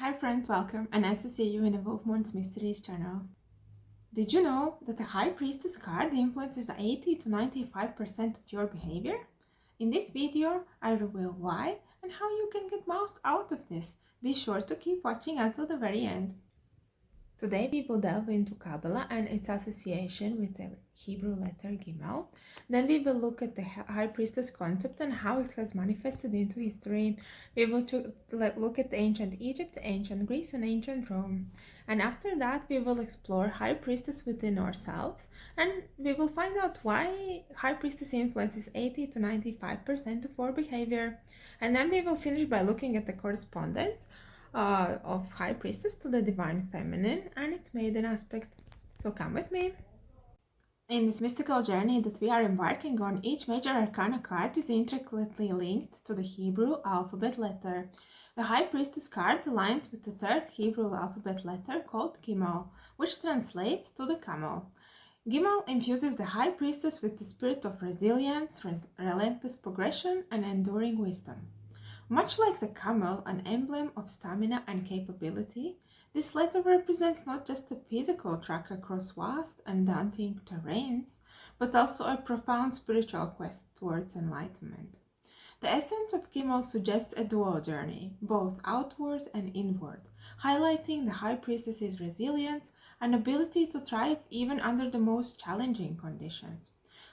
Hi friends, welcome and nice to see you in Wolf Moon's Mysteries channel. Did you know that the High Priestess card influences 80 to 95% of your behavior? In this video, I reveal why and how you can get most out of this. Be sure to keep watching until the very end. Today we will delve into Kabbalah and its association with the Hebrew letter Gimmel. Then we will look at the High Priestess concept and how it has manifested into history. We will look at ancient Egypt, ancient Greece and ancient Rome. And after that we will explore High Priestess within ourselves and we will find out why High Priestess influences 80 to 95% of our behavior. And then we will finish by looking at the correspondence of High Priestess to the Divine Feminine and its Maiden aspect. So come with me. In this mystical journey that we are embarking on, each major Arcana card is intricately linked to the Hebrew alphabet letter. The High Priestess card aligns with the third Hebrew alphabet letter called Gimmel, which translates to the Camel. Gimmel infuses the High Priestess with the spirit of resilience, relentless progression, and enduring wisdom. Much like the camel, an emblem of stamina and capability, this letter represents not just a physical trek across vast and daunting terrains, but also a profound spiritual quest towards enlightenment. The essence of Gimmel suggests a dual journey, both outward and inward, highlighting the High Priestess's resilience and ability to thrive even under the most challenging conditions.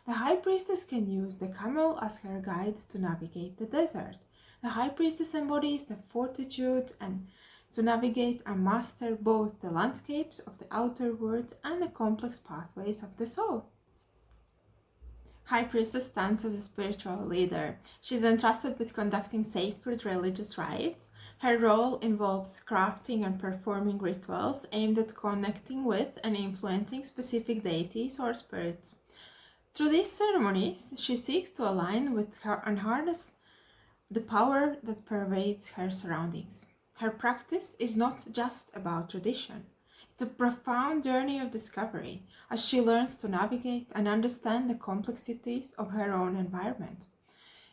The High Priestess can use the camel as her guide to navigate the desert. The High Priestess embodies the fortitude and to navigate and master both the landscapes of the outer world and the complex pathways of the soul. High Priestess stands as a spiritual leader. She is entrusted with conducting sacred religious rites. Her role involves crafting and performing rituals aimed at connecting with and influencing specific deities or spirits. Through these ceremonies, she seeks to align with her and harness the power that pervades her surroundings. Her practice is not just about tradition. It's a profound journey of discovery as she learns to navigate and understand the complexities of her own environment.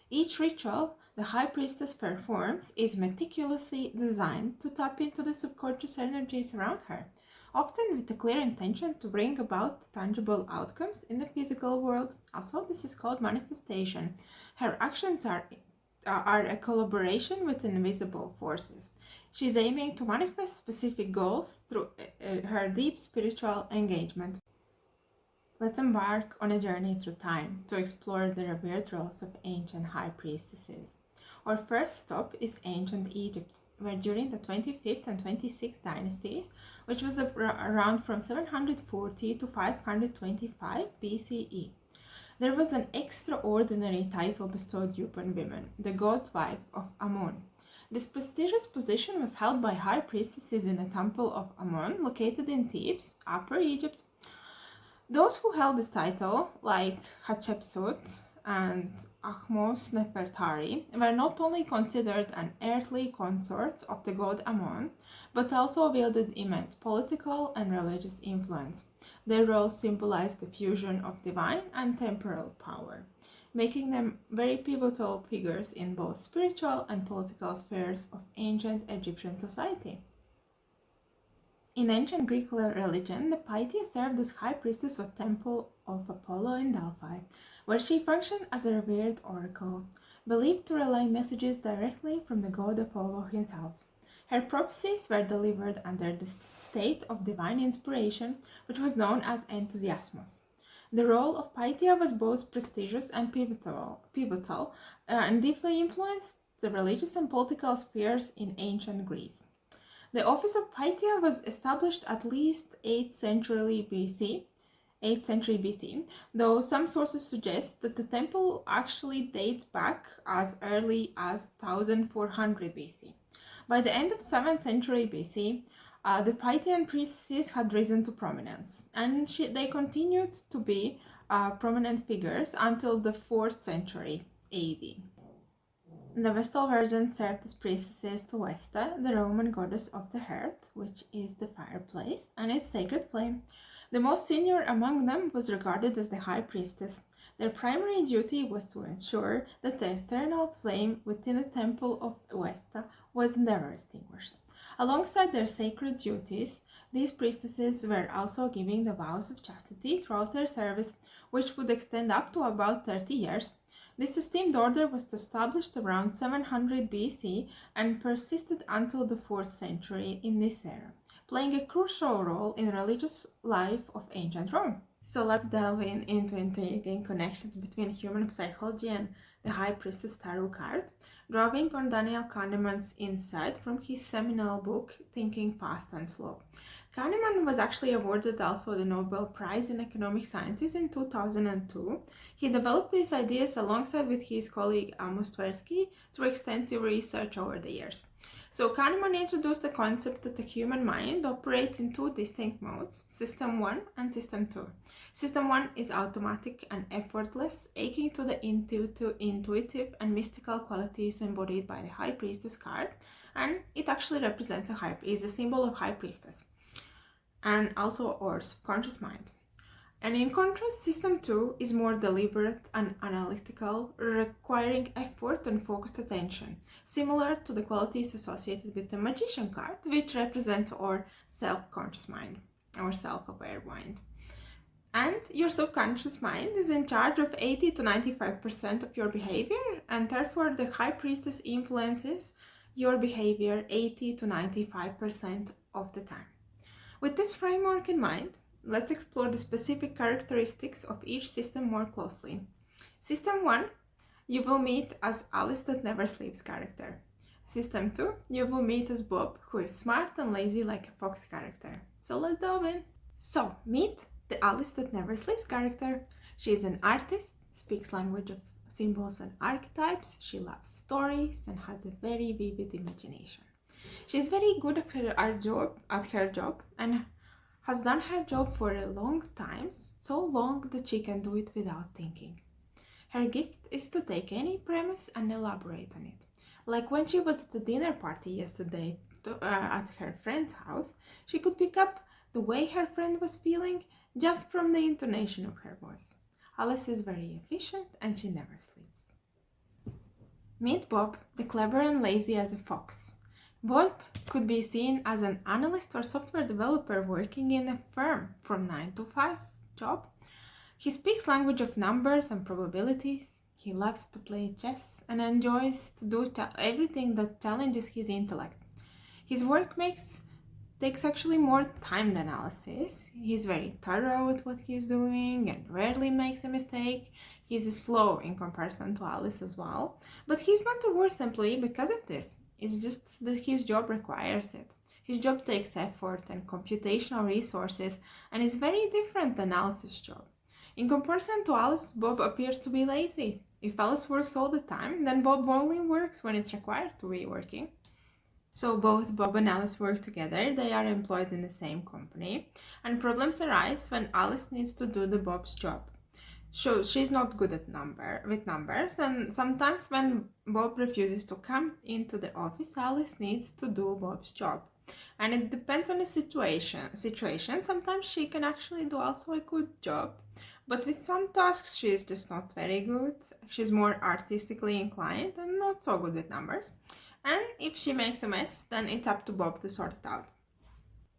Each ritual the High Priestess performs is meticulously designed to tap into the subconscious energies around her, often with the clear intention to bring about tangible outcomes in the physical world. Also, this is called manifestation. Her actions are a collaboration with invisible forces. She's aiming to manifest specific goals through her deep spiritual engagement. Let's embark on a journey through time to explore the revered roles of ancient high priestesses. Our first stop is ancient Egypt, where during the 25th and 26th dynasties, which was around from 740 to 525 BCE, there was an extraordinary title bestowed upon women, the god's wife of Amun. This prestigious position was held by high priestesses in the temple of Amun, located in Thebes, Upper Egypt. Those who held this title, like Hatshepsut and Ahmos Nefertari, were not only considered an earthly consort of the god Amun, but also wielded immense political and religious influence. Their roles symbolized the fusion of divine and temporal power, making them very pivotal figures in both spiritual and political spheres of ancient Egyptian society. In ancient Greek religion, the Pythia served as high priestess of Temple of Apollo in Delphi, where she functioned as a revered oracle, believed to relay messages directly from the god Apollo himself. Her prophecies were delivered under the state of divine inspiration, which was known as enthusiasmos. The role of Pythia was both prestigious and pivotal and deeply influenced the religious and political spheres in ancient Greece. The office of Pythia was established at least 8th century BC, though some sources suggest that the temple actually dates back as early as 1400 BC. By the end of 7th century BC, the Pythian priestesses had risen to prominence, and they continued to be prominent figures until the 4th century AD. The Vestal virgins served as priestesses to Vesta, the Roman goddess of the hearth, which is the fireplace, and its sacred flame. The most senior among them was regarded as the High Priestess. Their primary duty was to ensure that the eternal flame within the temple of Vesta was never extinguished. Alongside their sacred duties, these priestesses were also giving the vows of chastity throughout their service, which would extend up to about 30 years. This esteemed order was established around 700 BC and persisted until the 4th century in this era, playing a crucial role in the religious life of ancient Rome. So let's delve into intriguing connections between human psychology and the High Priestess Tarot card, drawing on Daniel Kahneman's insight from his seminal book, Thinking Fast and Slow. Kahneman was actually awarded also the Nobel Prize in Economic Sciences in 2002. He developed these ideas alongside with his colleague Amun through extensive research over the years. So Kahneman introduced the concept that the human mind operates in two distinct modes, System 1 and System 2. System 1 is automatic and effortless, akin to the intuitive and mystical qualities embodied by the High Priestess card, and it actually represents is a symbol of High Priestess, and also our subconscious mind. And in contrast, System 2 is more deliberate and analytical, requiring effort and focused attention, similar to the qualities associated with the Magician card, which represents our self-conscious mind, our self-aware mind. And your subconscious mind is in charge of 80 to 95% of your behavior, and therefore the High Priestess influences your behavior 80 to 95% of the time. With this framework in mind, let's explore the specific characteristics of each system more closely. System 1, you will meet as Alice that never sleeps character. System 2, you will meet as Bob, who is smart and lazy like a fox character. So let's delve in. So, meet the Alice that never sleeps character. She is an artist, speaks language of symbols and archetypes. She loves stories and has a very vivid imagination. She is very good at her job and has done her job for a long time, so long that she can do it without thinking. Her gift is to take any premise and elaborate on it. Like when she was at the dinner party yesterday at her friend's house, she could pick up the way her friend was feeling just from the intonation of her voice. Alice is very efficient and she never sleeps. Meet Bob, the clever and lazy as a fox. Bob could be seen as an analyst or software developer working in a firm from 9 to 5 job. He speaks language of numbers and probabilities. He loves to play chess and enjoys to do everything that challenges his intellect. His work takes actually more time than Alice's. He's very thorough at what he's doing and rarely makes a mistake. He's slow in comparison to Alice as well, but he's not the worst employee because of this. It's just that his job requires it. His job takes effort and computational resources and is very different than Alice's job. In comparison to Alice, Bob appears to be lazy. If Alice works all the time, then Bob only works when it's required to be working. So both Bob and Alice work together, they are employed in the same company, and problems arise when Alice needs to do the Bob's job. So she's not good at numbers, and sometimes when Bob refuses to come into the office, Alice needs to do Bob's job. And it depends on the situation. Sometimes she can actually do also a good job, but with some tasks she's just not very good. She's more artistically inclined and not so good with numbers. And if she makes a mess, then it's up to Bob to sort it out.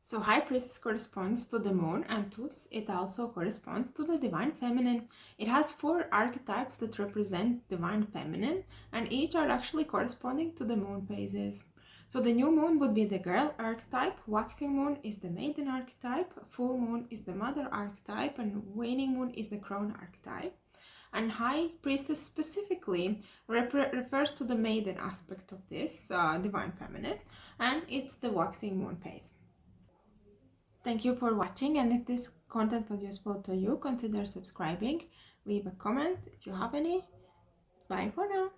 So High Priestess corresponds to the moon, and thus it also corresponds to the Divine Feminine. It has 4 archetypes that represent Divine Feminine, and each are actually corresponding to the moon phases. So the new moon would be the girl archetype, waxing moon is the maiden archetype, full moon is the mother archetype, and waning moon is the crone archetype. And High Priestess specifically refers to the maiden aspect of this Divine Feminine, and it's the waxing moon phase. Thank you for watching, and if this content was useful to you, consider subscribing, leave a comment if you have any. Bye for now.